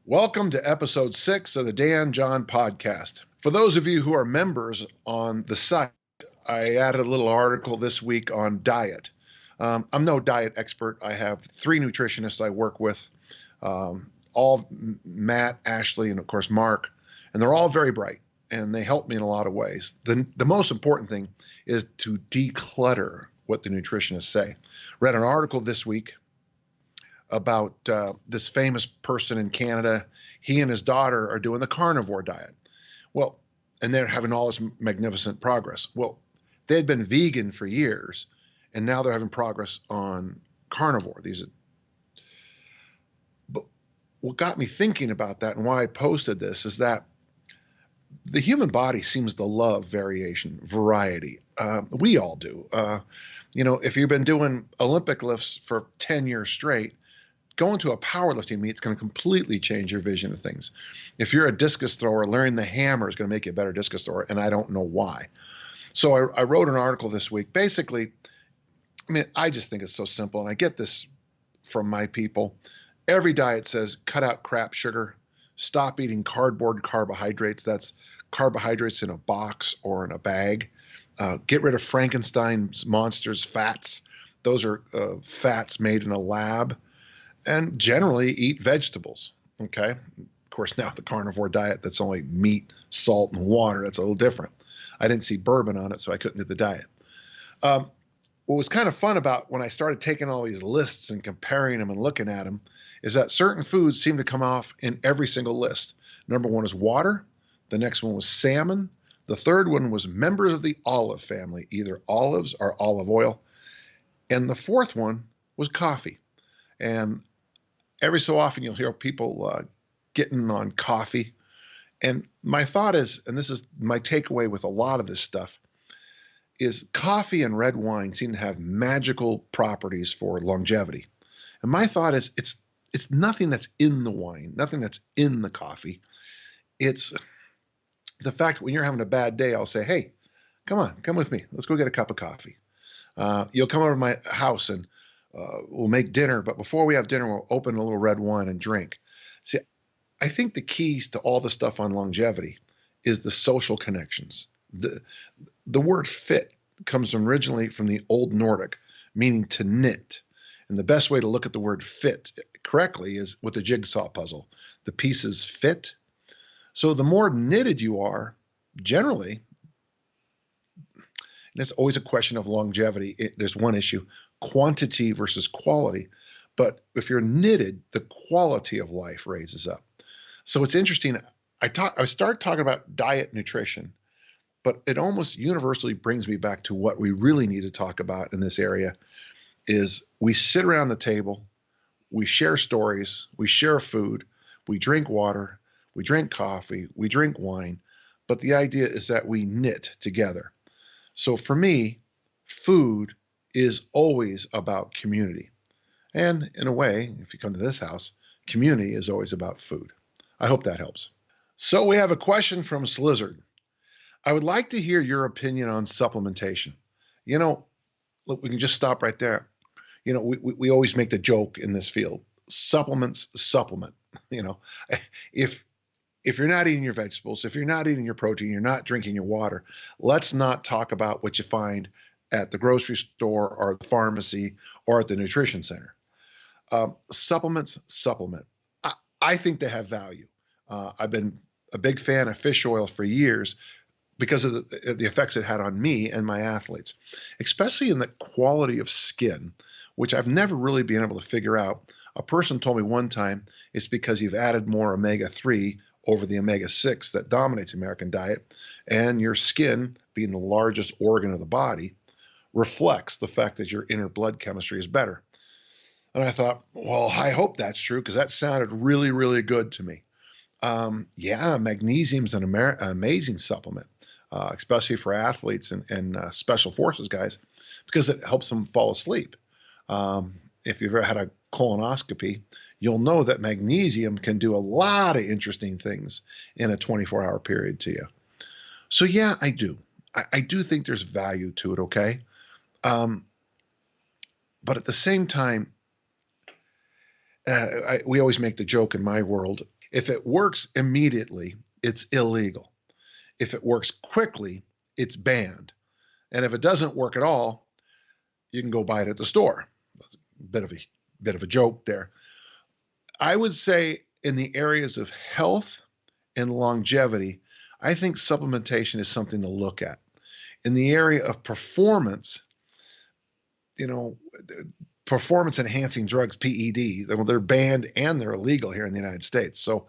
Welcome to episode 6 of the Dan John podcast. For those of you who are members on the site, I added a little article this week on diet. I'm no diet expert. I have 3 nutritionists I work with, all Matt, Ashley, and of course Mark, and they're all very bright, and they help me in a lot of ways. The most important thing is to declutter what the nutritionists say. Read an article this week about this famous person in Canada. He and his daughter are doing the Carnivore Diet. Well, and they're having all this magnificent progress. Well, they had been vegan for years, and now they're having progress on carnivore. But what got me thinking about that and why I posted this is that the human body seems to love variation, variety. We all do. If you've been doing Olympic lifts for 10 years straight, going to a powerlifting meet is going to completely change your vision of things. If you're a discus thrower, learning the hammer is going to make you a better discus thrower, and I don't know why. So I wrote an article this week. Basically, I just think it's so simple, and I get this from my people. Every diet says cut out crap sugar, stop eating cardboard carbohydrates. That's carbohydrates in a box or in a bag. Get rid of Frankenstein's monsters fats. Those are fats made in a lab. And generally eat vegetables, okay? Of course, now the carnivore diet, that's only meat, salt, and water. That's a little different. I didn't see bourbon on it, so I couldn't do the diet. What was kind of fun about when I started taking all these lists and comparing them and looking at them is that certain foods seem to come off in every single list. Number 1 is water. The next one was salmon. The third one was members of the olive family, either olives or olive oil. And the fourth one was coffee. And every so often you'll hear people getting on coffee. And my thought is, and this is my takeaway with a lot of this stuff, is coffee and red wine seem to have magical properties for longevity. And my thought is it's nothing that's in the wine, nothing that's in the coffee. It's the fact that when you're having a bad day, I'll say, hey, come with me. Let's go get a cup of coffee. You'll come over to my house and we'll make dinner, but before we have dinner, we'll open a little red wine and drink. See, I think the keys to all the stuff on longevity is the social connections. The word fit comes originally from the Old Nordic, meaning to knit. And the best way to look at the word fit correctly is with a jigsaw puzzle. The pieces fit. So the more knitted you are, generally, and it's always a question of longevity. There's one issue, quantity versus quality. But if you're knitted, the quality of life raises up. So it's interesting. I start talking about diet nutrition, but it almost universally brings me back to what we really need to talk about in this area is we sit around the table, we share stories, we share food, we drink water, we drink coffee, we drink wine. But the idea is that we knit together. So for me, food is always about community. And in a way, if you come to this house, community is always about food. I hope that helps. So we have a question from Slizzard. I would like to hear your opinion on supplementation. Look, we can just stop right there. We always make the joke in this field, supplements supplement. If you're not eating your vegetables, if you're not eating your protein, you're not drinking your water, let's not talk about what you find at the grocery store or the pharmacy or at the nutrition center. Supplements supplement. I think they have value. I've been a big fan of fish oil for years because of the effects it had on me and my athletes, especially in the quality of skin, which I've never really been able to figure out. A person told me one time it's because you've added more omega-3 over the omega-6 that dominates the American diet, and your skin, being the largest organ of the body, reflects the fact that your inner blood chemistry is better. And I thought, well, I hope that's true because that sounded really, really good to me. Magnesium is an amazing supplement, especially for athletes and special forces guys, because it helps them fall asleep. If you've ever had a colonoscopy, you'll know that magnesium can do a lot of interesting things in a 24-hour period to you. So yeah, I do. I do think there's value to it, okay? But at the same time, we always make the joke in my world, If it works immediately, it's illegal. If it works quickly, it's banned. And if it doesn't work at all, you can go buy it at the store. Bit of a joke there. I would say in the areas of health and longevity, I think supplementation is something to look at. In the area of performance, performance enhancing drugs, PED, they're banned and they're illegal here in the United States. So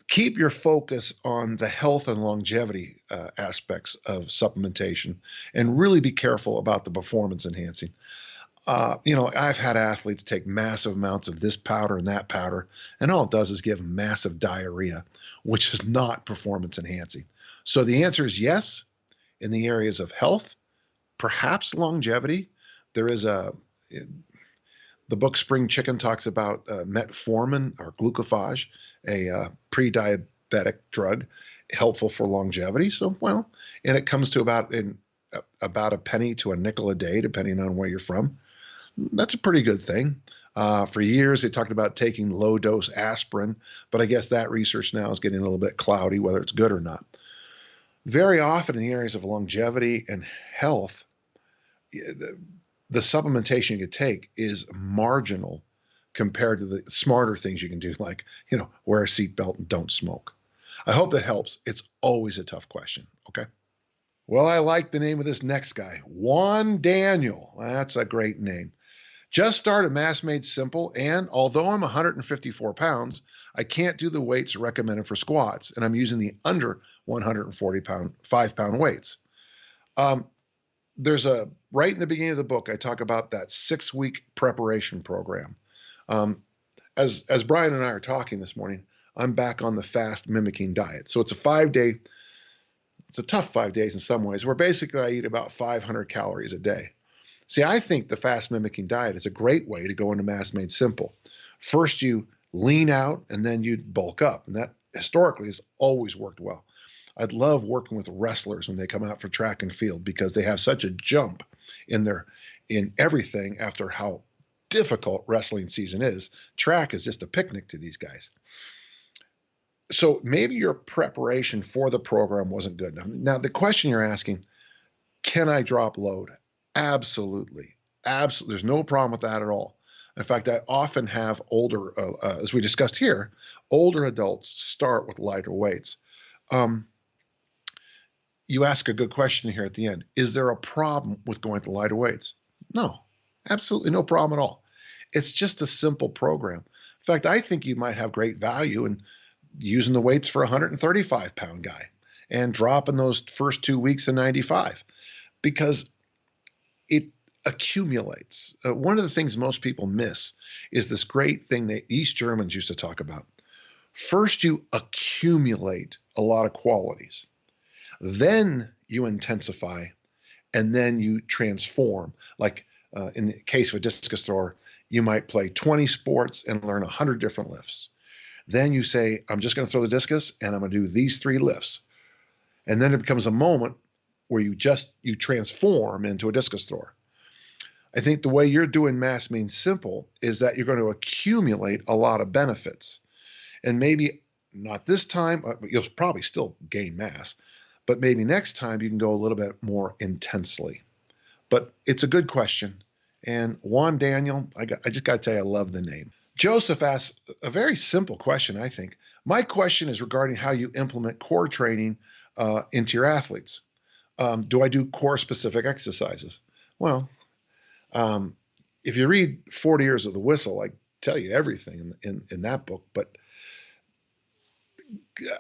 keep your focus on the health and longevity aspects of supplementation, and really be careful about the performance enhancing. I've had athletes take massive amounts of this powder and that powder, and all it does is give them massive diarrhea, which is not performance enhancing. So the answer is yes, in the areas of health, perhaps longevity. There is the book Spring Chicken talks about metformin or glucophage, a pre-diabetic drug, helpful for longevity. So, and it comes to about a penny to a nickel a day, depending on where you're from. That's a pretty good thing. For years, they talked about taking low-dose aspirin, but I guess that research now is getting a little bit cloudy, whether it's good or not. Very often in the areas of longevity and health, the supplementation you could take is marginal compared to the smarter things you can do, like, wear a seatbelt and don't smoke. I hope that helps. It's always a tough question, okay? Well, I like the name of this next guy, Juan Daniel. That's a great name. Just started Mass Made Simple, and although I'm 154 pounds, I can't do the weights recommended for squats, and I'm using the under 140 pound, 5-pound weights. There's right in the beginning of the book, I talk about that 6-week preparation program. As Brian and I are talking this morning, I'm back on the fast mimicking diet. So it's a 5-day, it's a tough 5 days in some ways, where basically I eat about 500 calories a day. See, I think the fast mimicking diet is a great way to go into Mass Made Simple. First, you lean out and then you bulk up. And that historically has always worked well. I'd love working with wrestlers when they come out for track and field, because they have such a jump in everything after how difficult wrestling season is. Track is just a picnic to these guys. So maybe your preparation for the program wasn't good. Now the question you're asking, can I drop load? Absolutely. Absolutely. There's no problem with that at all. In fact, I often have older, as we discussed here, older adults start with lighter weights. You ask a good question here at the end. Is there a problem with going to lighter weights? No, absolutely no problem at all. It's just a simple program. In fact, I think you might have great value in using the weights for a 135-pound guy and dropping those first 2 weeks to 95, because it accumulates. One of the things most people miss is this great thing that East Germans used to talk about. First, you accumulate a lot of qualities. Then you intensify, and then you transform. Like in the case of a discus thrower, you might play 20 sports and learn 100 different lifts. Then you say, I'm just going to throw the discus and I'm going to do these 3 lifts. And then it becomes a moment where you transform into a discus thrower. I think the way you're doing Mass Made Simple is that you're going to accumulate a lot of benefits. And maybe not this time, you'll probably still gain mass, but maybe next time you can go a little bit more intensely. But it's a good question. And Juan Daniel, I just got to tell you, I love the name. Joseph asks a very simple question, I think. My question is regarding how you implement core training into your athletes. Do I do core-specific exercises? Well, if you read 40 Years of the Whistle, I tell you everything in that book, but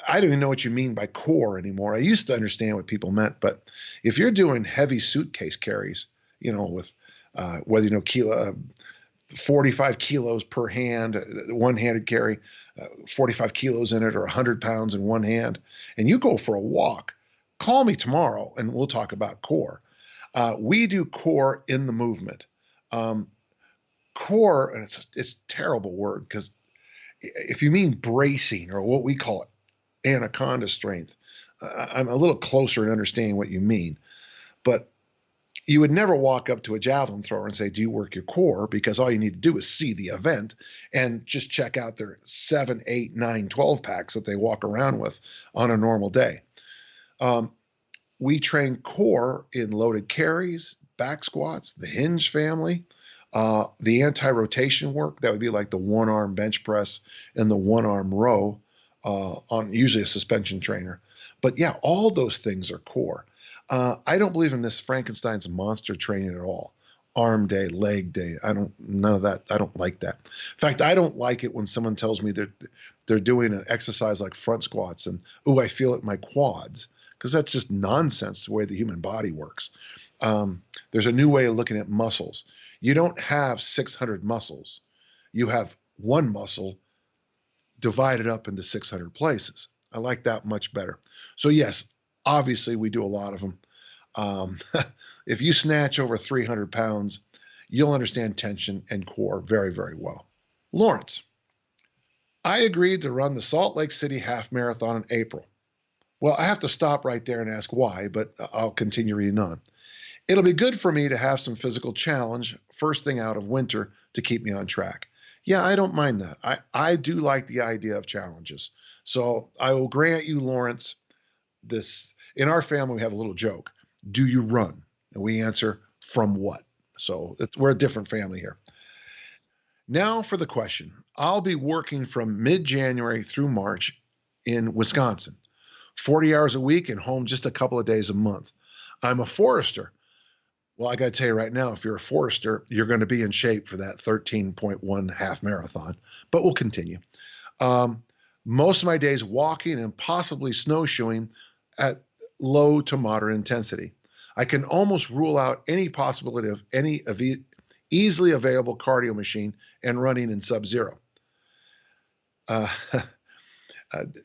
I don't even know what you mean by core anymore. I used to understand what people meant, but if you're doing heavy suitcase carries, with whether 45 kilos per hand, one-handed carry, 45 kilos in it, or 100 pounds in one hand, and you go for a walk, call me tomorrow and we'll talk about core. We do core in the movement. Core, and it's a terrible word, because if you mean bracing, or what we call it, anaconda strength, I'm a little closer in understanding what you mean. But You would never walk up to a javelin thrower and say, do you work your core? Because all you need to do is see the event and just check out their 7, 8, 9, 12 packs that they walk around with on a normal day. We train core in loaded carries, back squats, the hinge family, the anti-rotation work. That would be like the one-arm bench press and the one-arm row on usually a suspension trainer. But yeah, all those things are core. I don't believe in this Frankenstein's monster training at all. Arm day, leg day. None of that. I don't like that. In fact, I don't like it when someone tells me they're doing an exercise like front squats and, ooh, I feel it in my quads, because that's just nonsense the way the human body works. There's a new way of looking at muscles. You don't have 600 muscles. You have one muscle divided up into 600 places. I like that much better. So yes, obviously we do a lot of them. If you snatch over 300 pounds, you'll understand tension and core very, very well. Lawrence, I agreed to run the Salt Lake City Half Marathon in April. Well, I have to stop right there and ask why, but I'll continue reading on. It'll be good for me to have some physical challenge first thing out of winter to keep me on track. Yeah, I don't mind that. I do like the idea of challenges. So I will grant you, Lawrence, this. In our family, we have a little joke. Do you run? And we answer, from what? So we're a different family here. Now for the question. I'll be working from mid-January through March in Wisconsin, 40 hours a week and home just a couple of days a month. I'm a forester. Well, I got to tell you right now, if you're a forester, you're going to be in shape for that 13.1 half marathon, but we'll continue. Most of my days walking and possibly snowshoeing at low to moderate intensity. I can almost rule out any possibility of any easily available cardio machine and running in sub-zero.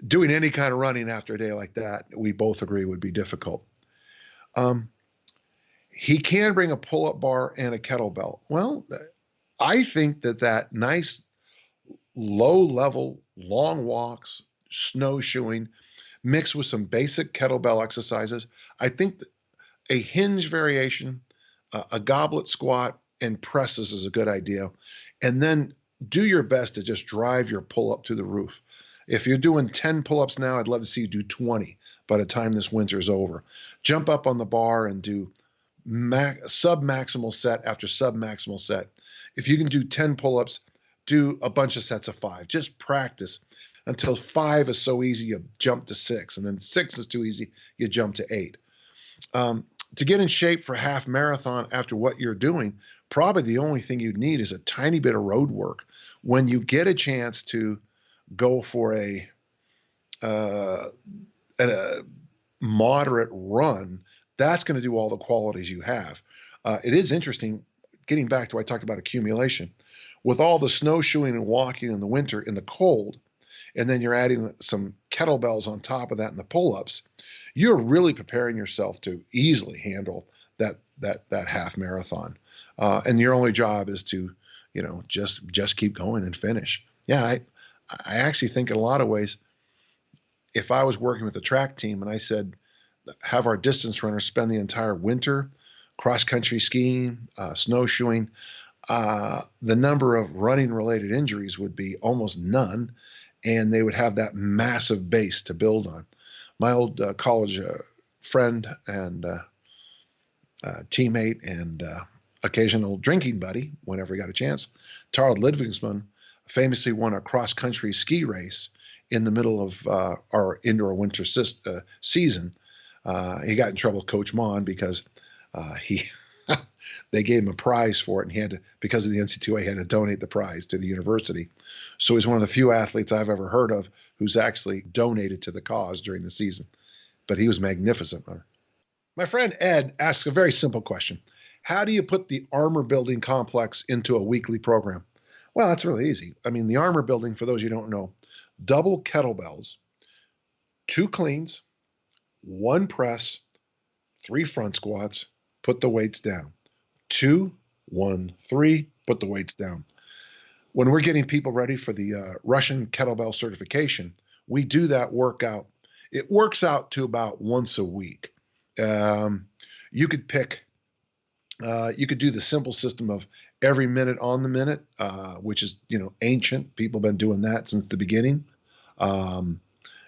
Doing any kind of running after a day like that, we both agree would be difficult. He can bring a pull-up bar and a kettlebell. Well, I think that nice low-level, long walks, snowshoeing, mixed with some basic kettlebell exercises, I think a hinge variation, a goblet squat, and presses is a good idea. And then do your best to just drive your pull-up to the roof. If you're doing 10 pull-ups now, I'd love to see you do 20 by the time this winter is over. Jump up on the bar and do sub-maximal set after sub-maximal set. If you can do 10 pull-ups, do a bunch of sets of 5. Just practice until 5 is so easy, you jump to 6. And then 6 is too easy, you jump to 8. To get in shape for half marathon after what you're doing, probably the only thing you'd need is a tiny bit of road work. When you get a chance to go for a moderate run, that's going to do all the qualities you have. It is interesting, getting back to what I talked about accumulation. With all the snowshoeing and walking in the winter in the cold, and then you're adding some kettlebells on top of that and the pull-ups, you're really preparing yourself to easily handle that half marathon. And your only job is to, just keep going and finish. Yeah, I actually think in a lot of ways, if I was working with a track team and I said, have our distance runners spend the entire winter cross-country skiing, snowshoeing, the number of running-related injuries would be almost none, and they would have that massive base to build on. My old college friend and teammate and occasional drinking buddy, whenever he got a chance, Tarl Lidvigsman, famously won a cross-country ski race in the middle of our indoor-winter season. He got in trouble with Coach Mon because they gave him a prize for it, and he had to, because of the NC2A, he had to donate the prize to the university. So he's one of the few athletes I've ever heard of who's actually donated to the cause during the season. But he was magnificent. My friend Ed asks a very simple question. How do you put the armor building complex into a weekly program? Well, that's really easy. I mean, the armor building, for those you don't know, double kettlebells, 2 cleans, 1 press, 3 front squats, put the weights down. 2, 1, 3, put the weights down. When we're getting people ready for the Russian kettlebell certification, we do that workout. It works out to about once a week. You could pick You could do the simple system of every minute on the minute, which is, ancient. People have been doing that since the beginning. Um,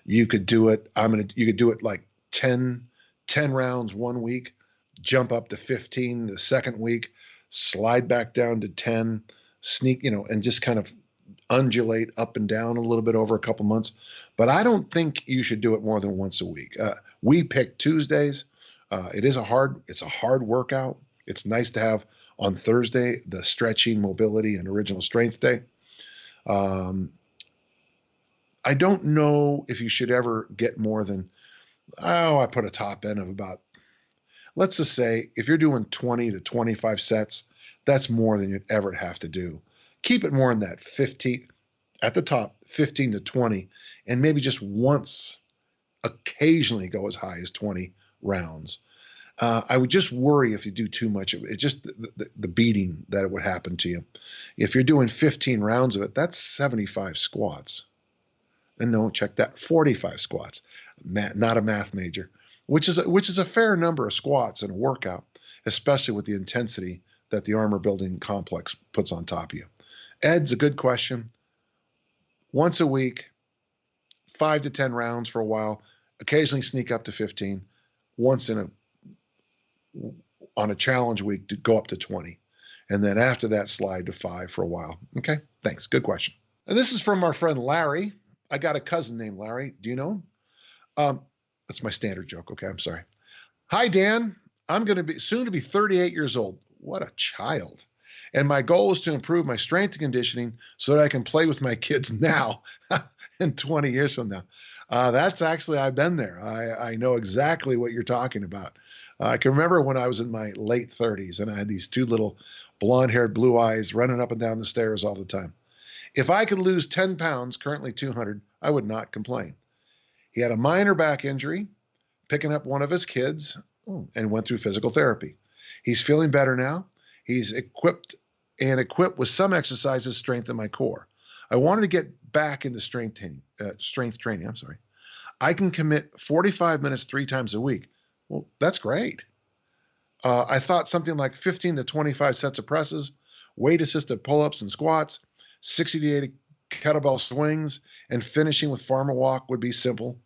you could do it. You could do it like 10 rounds one week, jump up to 15 the second week, slide back down to 10, sneak, and just kind of undulate up and down a little bit over a couple months. But I don't think you should do it more than once a week. We pick Tuesdays. It's a hard workout. It's nice to have on Thursday the stretching, mobility, and original strength day. I don't know if you should ever get more than, I put a top end of about, let's just say if you're doing 20 to 25 sets, that's more than you'd ever have to do. Keep it more in that 15, at the top, 15 to 20, and maybe just once, occasionally go as high as 20 rounds. I would just worry if you do too much of it. It's just the beating that it would happen to you. If you're doing 15 rounds of it, that's 75 squats. And no, check that, 45 squats. Not a math major, which is a fair number of squats in a workout, especially with the intensity that the armor building complex puts on top of you. Ed's a good question. Once a week, 5 to 10 rounds for a while, occasionally sneak up to 15, once on a challenge week to go up to 20. And then after that, slide to 5 for a while. Okay, thanks. Good question. And this is from our friend Larry. I got a cousin named Larry. Do you know him? That's my standard joke. Okay, I'm sorry. Hi, Dan. I'm going to be soon to be 38 years old. What a child. And my goal is to improve my strength and conditioning so that I can play with my kids now and 20 years from now. That's actually, I've been there. I know exactly what you're talking about. I can remember when I was in my late 30s and I had these two little blonde-haired blue eyes running up and down the stairs all the time. If I could lose 10 pounds, currently 200, I would not complain. He had a minor back injury, picking up one of his kids, and went through physical therapy. He's feeling better now. He's equipped with some exercises to strengthen my core. I wanted to get back into strength training. I can commit 45 minutes 3 times a week. Well, that's great. I thought something like 15 to 25 sets of presses, weight-assisted pull-ups and squats, 60 to 80 kettlebell swings, and finishing with farmer walk would be simple.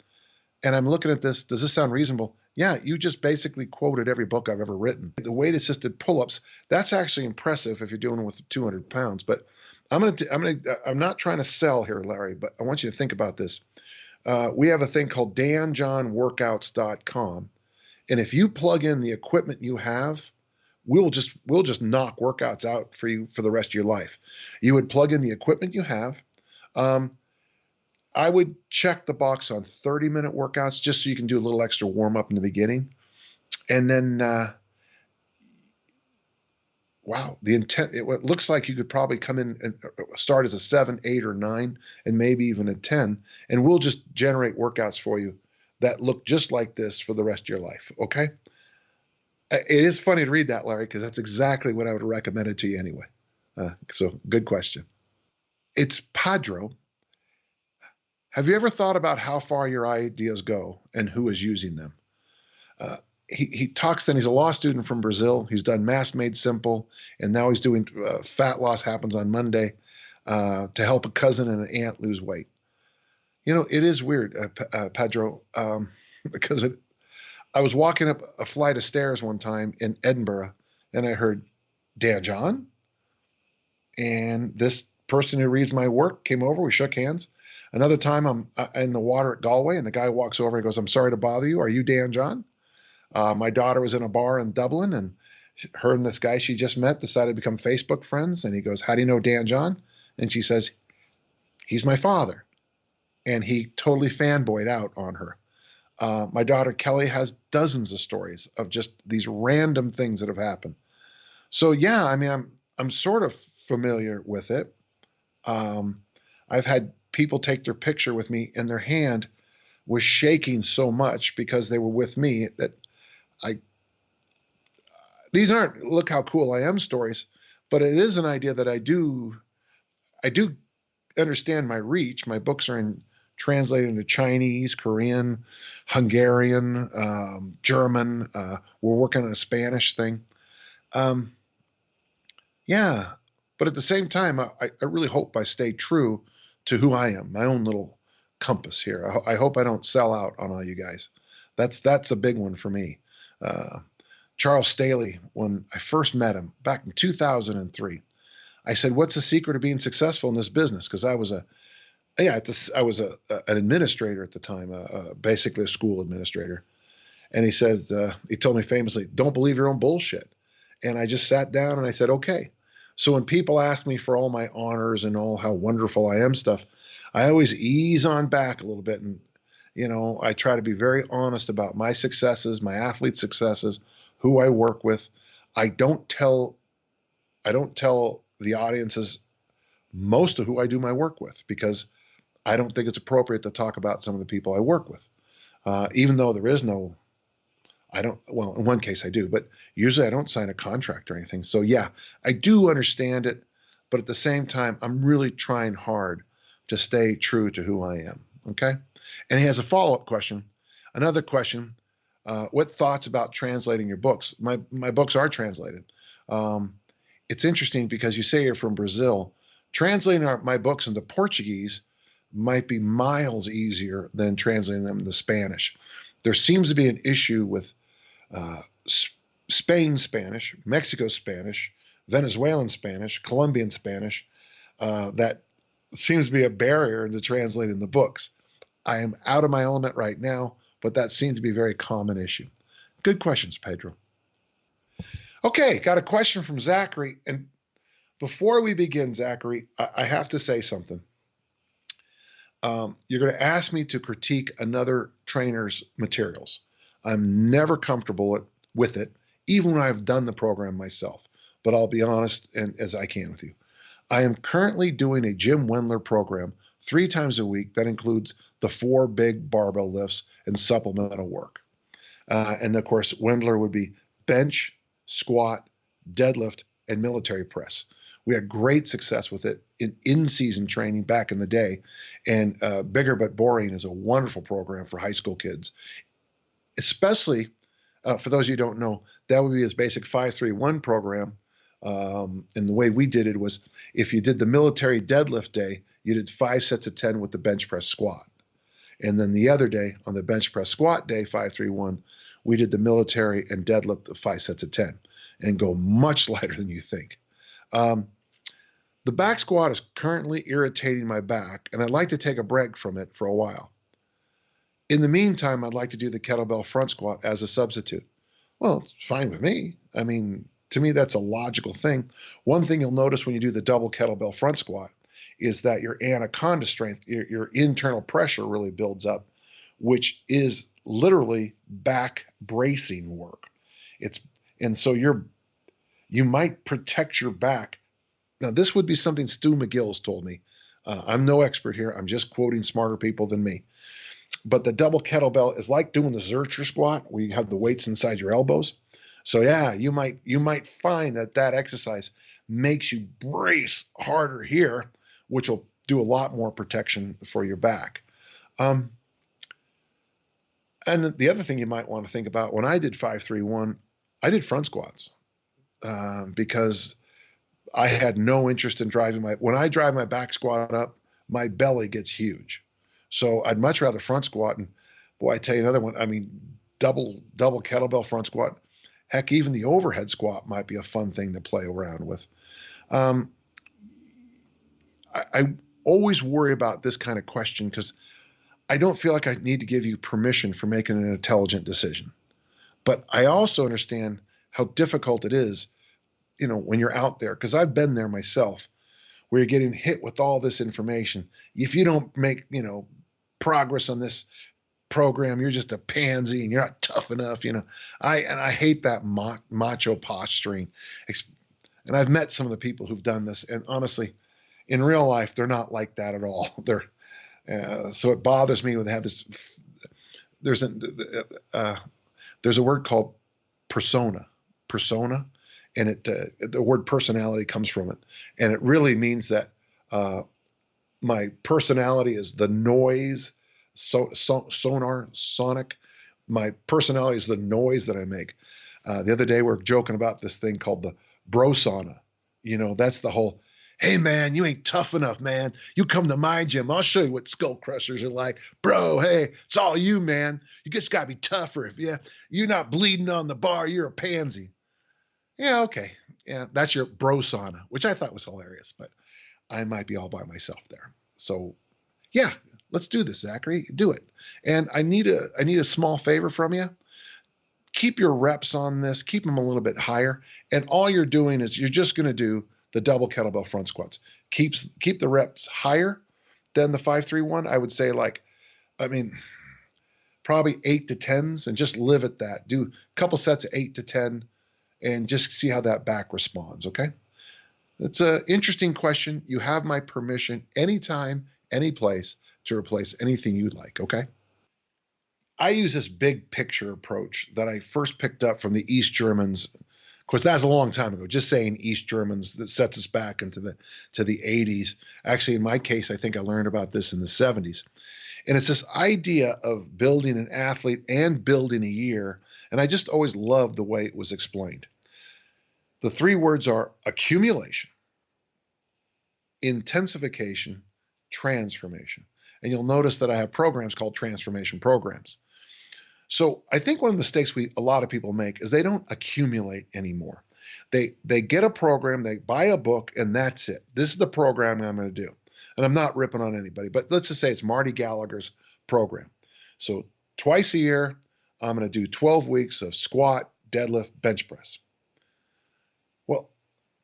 And I'm looking at this. Does this sound reasonable? Yeah, you just basically quoted every book I've ever written. The weight-assisted pull-ups, that's actually impressive if you're doing it with 200 pounds. But I'm not trying to sell here, Larry, but I want you to think about this. We have a thing called danjohnworkouts.com. And if you plug in the equipment you have, we'll just knock workouts out for you for the rest of your life. You would plug in the equipment you have. I would check the box on 30-minute workouts just so you can do a little extra warm-up in the beginning. And then, wow, it looks like you could probably come in and start as a 7, 8, or 9, and maybe even a 10, and we'll just generate workouts for you that look just like this for the rest of your life, okay? It is funny to read that, Larry, because that's exactly what I would recommend it to you anyway. So good question. It's Padro. Have you ever thought about how far your ideas go and who is using them? He talks then, he's a law student from Brazil. He's done Mass Made Simple, and now he's doing Fat Loss Happens on Monday to help a cousin and an aunt lose weight. It is weird, Pedro, because I was walking up a flight of stairs one time in Edinburgh, and I heard, Dan John? And this person who reads my work came over. We shook hands. Another time I'm in the water at Galway, and the guy walks over and goes, I'm sorry to bother you. Are you Dan John? My daughter was in a bar in Dublin, and her and this guy she just met decided to become Facebook friends. And he goes, how do you know Dan John? And she says, he's my father. And he totally fanboyed out on her. My daughter Kelly has dozens of stories of just these random things that have happened. So yeah, I'm sort of familiar with it. I've had people take their picture with me and their hand was shaking so much because they were with me that these aren't look how cool I am stories, but it is an idea that I do understand my reach. My books are translated into Chinese, Korean, Hungarian, German. We're working on a Spanish thing. Um, yeah, but at the same time, I really hope I stay true to who I am, my own little compass here. I hope I don't sell out on all you guys. That's a big one for me. Uh, Charles Staley, when I first met him back in 2003, I said, "What's the secret of being successful in this business?" Because I was I was an administrator at the time, basically a school administrator. And he says, he told me famously, "Don't believe your own bullshit." And I just sat down and I said, "Okay." So when people ask me for all my honors and all how wonderful I am stuff, I always ease on back a little bit. And, I try to be very honest about my successes, my athlete successes, who I work with. I don't tell, I don't tell the audiences most of who I do my work with because I don't think it's appropriate to talk about some of the people I work with. Even though there is no I don't, well, in one case I do, but usually I don't sign a contract or anything. So yeah, I do understand it, but at the same time, I'm really trying hard to stay true to who I am. Okay. And he has a follow-up question. Another question, what thoughts about translating your books? My books are translated. Um, it's interesting because you say you're from Brazil. Translating my books into Portuguese might be miles easier than translating them into Spanish. There seems to be an issue with uh, Spain Spanish, Mexico Spanish, Venezuelan Spanish, Colombian Spanish, that seems to be a barrier into translating the books. I am out of my element right now, but that seems to be a very common issue. Good questions, Pedro. Okay, got a question from Zachary. And before we begin, Zachary, I have to say something. You're going to ask me to critique another trainer's materials. I'm never comfortable with it, even when I've done the program myself. But I'll be honest and as I can with you. I am currently doing a Jim Wendler program 3 times a week that includes the 4 big barbell lifts and supplemental work. And of course, Wendler would be bench, squat, deadlift, and military press. We had great success with it in season training back in the day. And Bigger But Boring is a wonderful program for high school kids, especially for those of you who don't know, that would be his basic 5-3-1 program. And the way we did it was if you did the military deadlift day, you did 5 sets of 10 with the bench press squat. And then the other day, on the bench press squat day, 5-3-1, we did the military and deadlift the 5 sets of 10 and go much lighter than you think. The back squat is currently irritating my back, and I'd like to take a break from it for a while. In the meantime, I'd like to do the kettlebell front squat as a substitute. Well, it's fine with me. I mean, to me, that's a logical thing. One thing you'll notice when you do the double kettlebell front squat is that your anaconda strength, your internal pressure really builds up, which is literally back bracing work. And so you might protect your back. Now, this would be something Stu McGill's told me. I'm no expert here. I'm just quoting smarter people than me. But the double kettlebell is like doing the Zercher squat where you have the weights inside your elbows. So yeah, you might find that exercise makes you brace harder here, which will do a lot more protection for your back. And the other thing you might want to think about, when I did 5-3-1, I did front squats because I had no interest in when I drive my back squat up, my belly gets huge. So I'd much rather front squat. And boy, I tell you another one. I mean, double kettlebell front squat. Heck, even the overhead squat might be a fun thing to play around with. I always worry about this kind of question because I don't feel like I need to give you permission for making an intelligent decision. But I also understand how difficult it is, when you're out there, because I've been there myself, where you're getting hit with all this information. If you don't make, progress on this program, you're just a pansy and you're not tough enough. I hate that macho posturing. And I've met some of the people who've done this, and honestly, in real life, they're not like that at all. So it bothers me when they have this. There's a word called persona, and the word personality comes from it, and it really means that my personality is the noise, sonic. My personality is the noise that I make. The other day, we are joking about this thing called the bro sauna. That's the whole, hey, man, you ain't tough enough, man. You come to my gym. I'll show you what skull crushers are like. Bro, hey, it's all you, man. You just got to be tougher. If you're not bleeding on the bar, you're a pansy. Yeah, okay. Yeah, that's your bro sauna, which I thought was hilarious, but I might be all by myself there. So, yeah, let's do this, Zachary. Do it. And I need a small favor from you. Keep your reps on this. Keep them a little bit higher. And all you're doing is you're just going to do the double kettlebell front squats. Keep the reps higher than the 5-3-1. I would say probably 8 to 10s, and just live at that. Do a couple sets of 8 to 10 and just see how that back responds, okay? It's an interesting question. You have my permission anytime, any place to replace anything you'd like, okay? I use this big picture approach that I first picked up from the East Germans. Of course, that's a long time ago. Just saying East Germans, that sets us back into the 80s. Actually, in my case, I think I learned about this in the 70s. And it's this idea of building an athlete and building a year. And I just always loved the way it was explained. The three words are accumulation, intensification, transformation. And you'll notice that I have programs called transformation programs. So I think one of the mistakes a lot of people make is they don't accumulate anymore. They get a program, they buy a book, and that's it. This is the program I'm going to do. And I'm not ripping on anybody, but let's just say it's Marty Gallagher's program. So twice a year, I'm going to do 12 weeks of squat, deadlift, bench press. Well,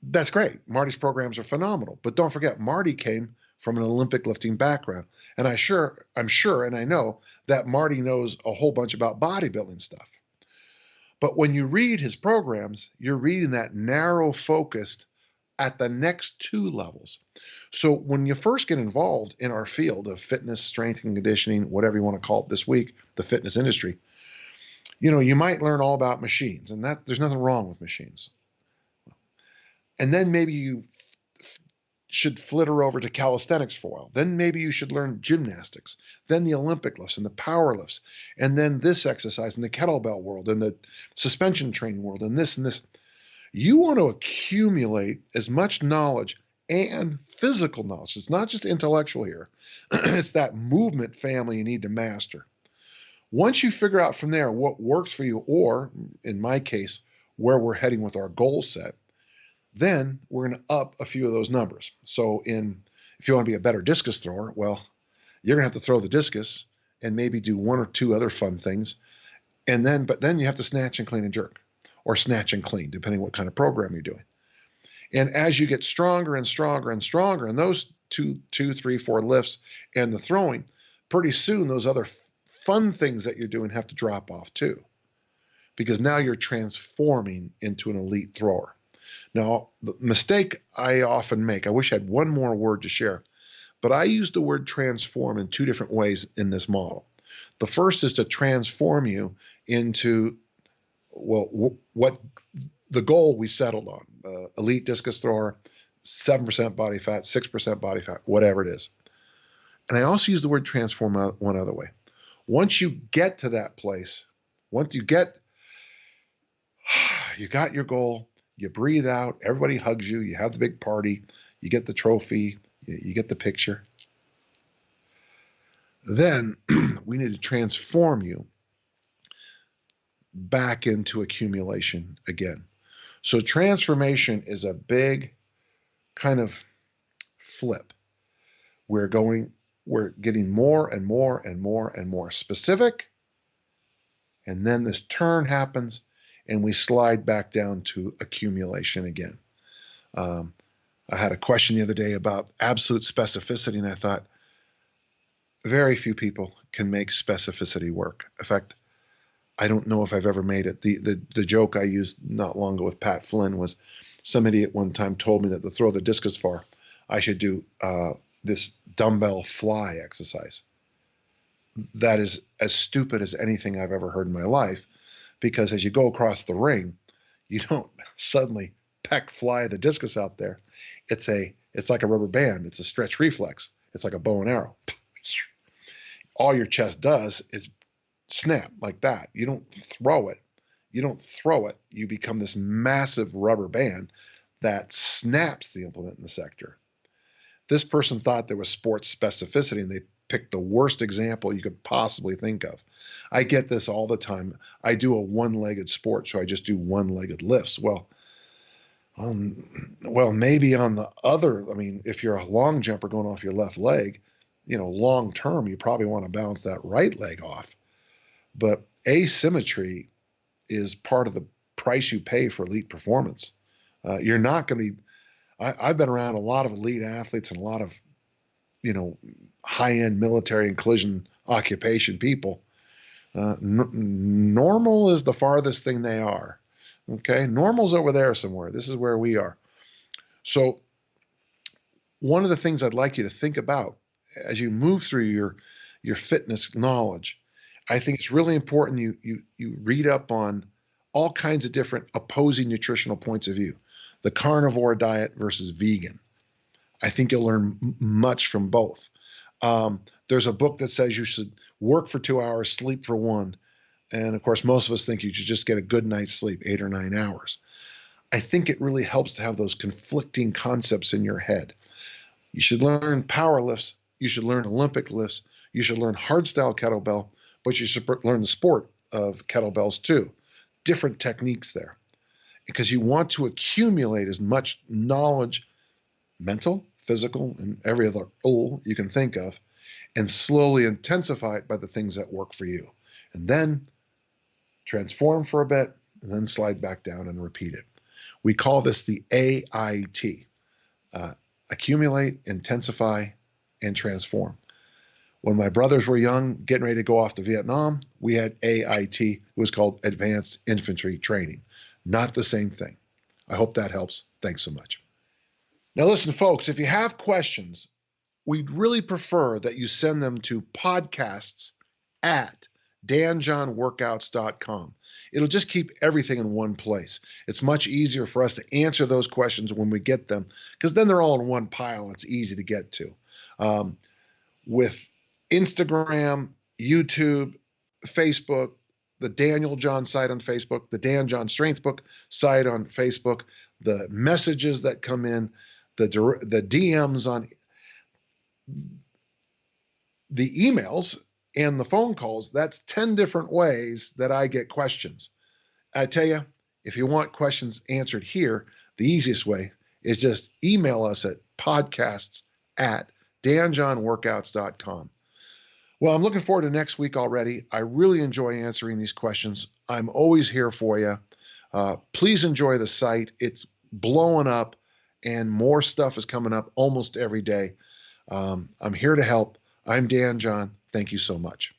that's great. Marty's programs are phenomenal. But don't forget, Marty came from an Olympic lifting background. And I'm sure, and I know that Marty knows a whole bunch about bodybuilding stuff. But when you read his programs, you're reading that narrow focused at the next two levels. So when you first get involved in our field of fitness, strength and conditioning, whatever you want to call it this week, the fitness industry, you might learn all about machines, and that there's nothing wrong with machines. And then maybe you should flitter over to calisthenics for a while. Then maybe you should learn gymnastics, then the Olympic lifts and the power lifts, and then this exercise in the kettlebell world and the suspension training world and this and this. You want to accumulate as much knowledge and physical knowledge. It's not just intellectual here. It's that movement family you need to master. Once you figure out from there what works for you, or in my case, where we're heading with our goal set, then we're going to up a few of those numbers. So if you want to be a better discus thrower, well, you're going to have to throw the discus and maybe do one or two other fun things. But then you have to snatch and clean and jerk, or snatch and clean, depending what kind of program you're doing. And as you get stronger and stronger and stronger in those two, 3, 4 lifts and the throwing, pretty soon those other fun things that you're doing have to drop off too, because now you're transforming into an elite thrower. Now, the mistake I often make, I wish I had one more word to share, but I use the word transform in two different ways in this model. The first is to transform you into, what the goal we settled on, elite discus thrower, 7% body fat, 6% body fat, whatever it is. And I also use the word transform one other way. Once you get to that place, you got your goal, you breathe out, everybody hugs you, you have the big party, you get the trophy, you get the picture. Then we need to transform you back into accumulation again. So transformation is a big kind of flip. We're getting more and more and more and more specific, and then this turn happens and we slide back down to accumulation again. I had a question the other day about absolute specificity, and I thought, very few people can make specificity work. In fact, I don't know if I've ever made it. The joke I used not long ago with Pat Flynn was, some idiot one time told me that to throw the discus far, I should do this dumbbell fly exercise. That is as stupid as anything I've ever heard in my life, because as you go across the ring, you don't suddenly peck fly the discus out there. It's like a rubber band. It's a stretch reflex. It's like a bow and arrow. All your chest does is snap like that. You don't throw it. You don't throw it. You become this massive rubber band that snaps the implement in the sector. This person thought there was sports specificity, and they picked the worst example you could possibly think of. I get this all the time. I do a one-legged sport, so I just do one-legged lifts. Well, maybe on the other, I mean, if you're a long jumper going off your left leg, long term, you probably want to balance that right leg off. But asymmetry is part of the price you pay for elite performance. You're not going to be, I've been around a lot of elite athletes and a lot of, high-end military and collision occupation people. Normal is the farthest thing they are. Okay, normal's over there somewhere. This is where we are. So one of the things I'd like you to think about as you move through your fitness knowledge, I think it's really important you read up on all kinds of different opposing nutritional points of view. The carnivore diet versus vegan. I think you'll learn much from both. There's a book that says you should work for 2 hours, sleep for 1. And of course, most of us think you should just get a good night's sleep, 8 or 9 hours. I think it really helps to have those conflicting concepts in your head. You should learn power lifts. You should learn Olympic lifts. You should learn hardstyle kettlebell, but you should learn the sport of kettlebells too. Different techniques there, because you want to accumulate as much knowledge, mental, physical, and every other you can think of, and slowly intensify it by the things that work for you. And then transform for a bit, and then slide back down and repeat it. We call this the AIT, accumulate, intensify, and transform. When my brothers were young, getting ready to go off to Vietnam, we had AIT. It was called Advanced Infantry Training. Not the same thing. I hope that helps. Thanks so much. Now listen, folks, if you have questions, we'd really prefer that you send them to podcasts@danjohnworkouts.com. It'll just keep everything in one place. It's much easier for us to answer those questions when we get them, because then they're all in one pile and it's easy to get to. With Instagram, YouTube, Facebook, the Daniel John site on Facebook, the Dan John Strength Book site on Facebook, the messages that come in, the DMs on the emails and the phone calls. That's 10 different ways that I get questions. I tell you, if you want questions answered here, the easiest way is just email us at podcasts@danjohnworkouts.com. Well, I'm looking forward to next week already. I really enjoy answering these questions. I'm always here for you. Please enjoy the site. It's blowing up, and more stuff is coming up almost every day. I'm here to help. I'm Dan John. Thank you so much.